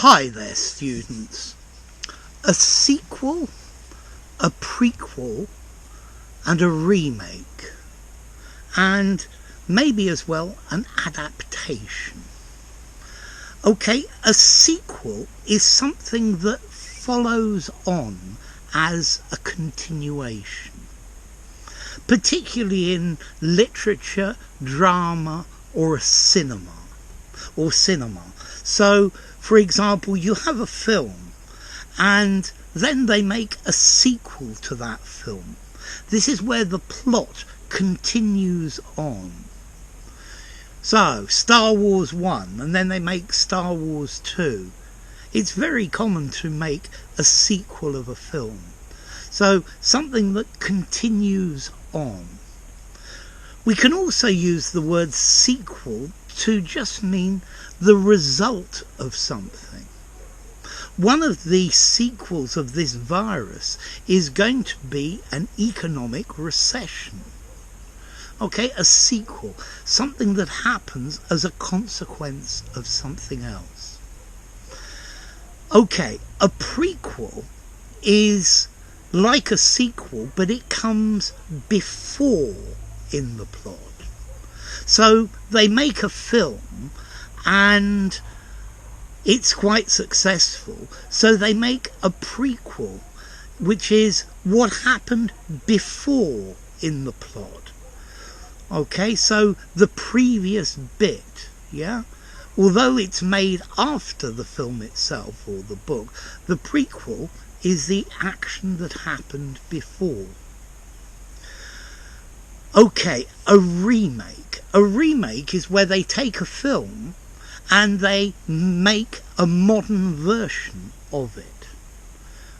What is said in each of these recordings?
Hi there, students. A sequel, a prequel, and a remake, and maybe as well an adaptation. Okay, a sequel is something that follows on as a continuation, particularly in literature, drama, or cinema. So, for example, you have a film and then they make a sequel to that film. This is where the plot continues on. So, Star Wars 1, and then they make Star Wars 2. It's very common to make a sequel of a film. So, something that continues on. We can also use the word sequel to just mean the result of something. One of the sequels of this virus is going to be an economic recession. Okay, a sequel, something that happens as a consequence of something else. Okay, a prequel is like a sequel, but it comes before in the plot. So they make a film and it's quite successful, so they make a prequel, which is what happened before in the plot. Okay, so the previous bit, yeah? Although it's made after the film itself or the book, the prequel is the action that happened before. Okay, a remake. A remake is where they take a film and they make a modern version of it.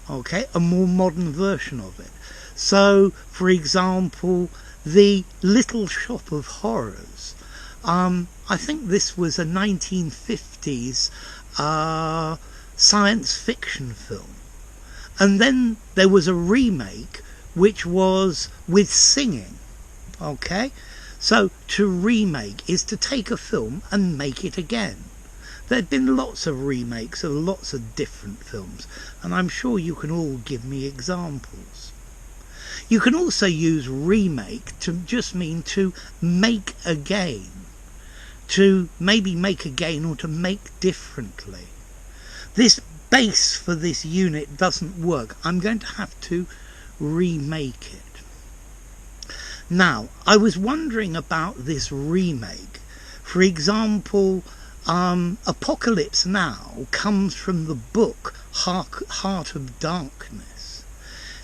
Okay, a more modern version of it. So, for example, The Little Shop of Horrors. I think this was a 1950s science fiction film. And then there was a remake which was with singing. Okay, so to remake is to take a film and make it again. There have been lots of remakes of lots of different films, and I'm sure you can all give me examples. You can also use remake to just mean to make again, to maybe make again or to make differently. This base for this unit doesn't work. I'm going to have to remake it. Now, I was wondering about this remake. For example, Apocalypse Now comes from the book Heart of Darkness.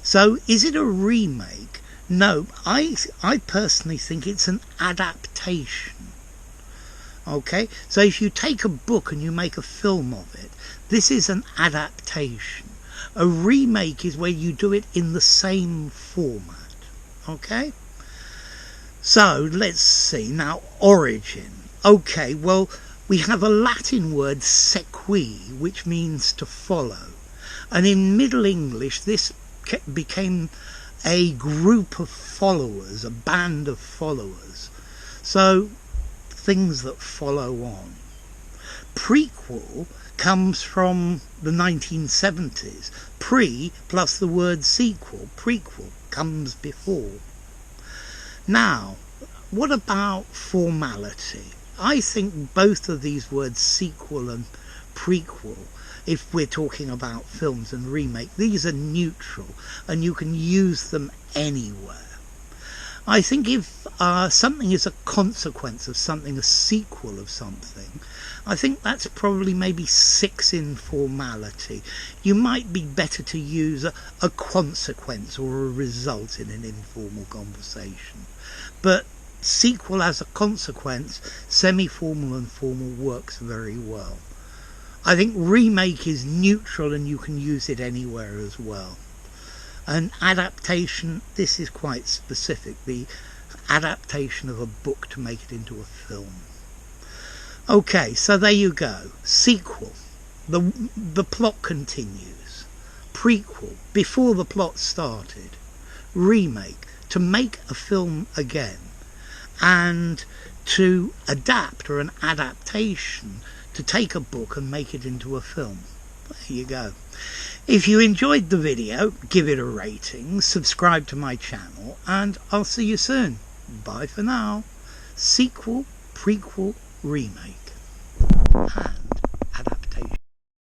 So, is it a remake? No, I personally think it's an adaptation. Okay, so if you take a book and you make a film of it, this is an adaptation. A remake is where you do it in the same format. Okay? So, let's see. Now, origin. Okay, well, we have a Latin word, sequi, which means to follow. And in Middle English, this became a group of followers, a band of followers. So, things that follow on. Prequel comes from the 1970s. Pre plus the word sequel. Prequel comes before. Now, what about formality? I think both of these words, sequel and prequel, if we're talking about films and remake, these are neutral and you can use them anywhere. I think if something is a consequence of something, a sequel of something, I think that's probably maybe 6 in formality. You might be better to use a consequence or a result in an informal conversation. But sequel as a consequence, semi-formal and formal works very well. I think remake is neutral and you can use it anywhere as well. An adaptation, this is quite specific, the adaptation of a book to make it into a film. Okay, so there you go. Sequel, the plot continues. Prequel, before the plot started. Remake, to make a film again. And to adapt, or an adaptation, to take a book and make it into a film. There you go. If you enjoyed the video, give it a rating, subscribe to my channel, and I'll see you soon. Bye for now. Sequel, prequel, remake. And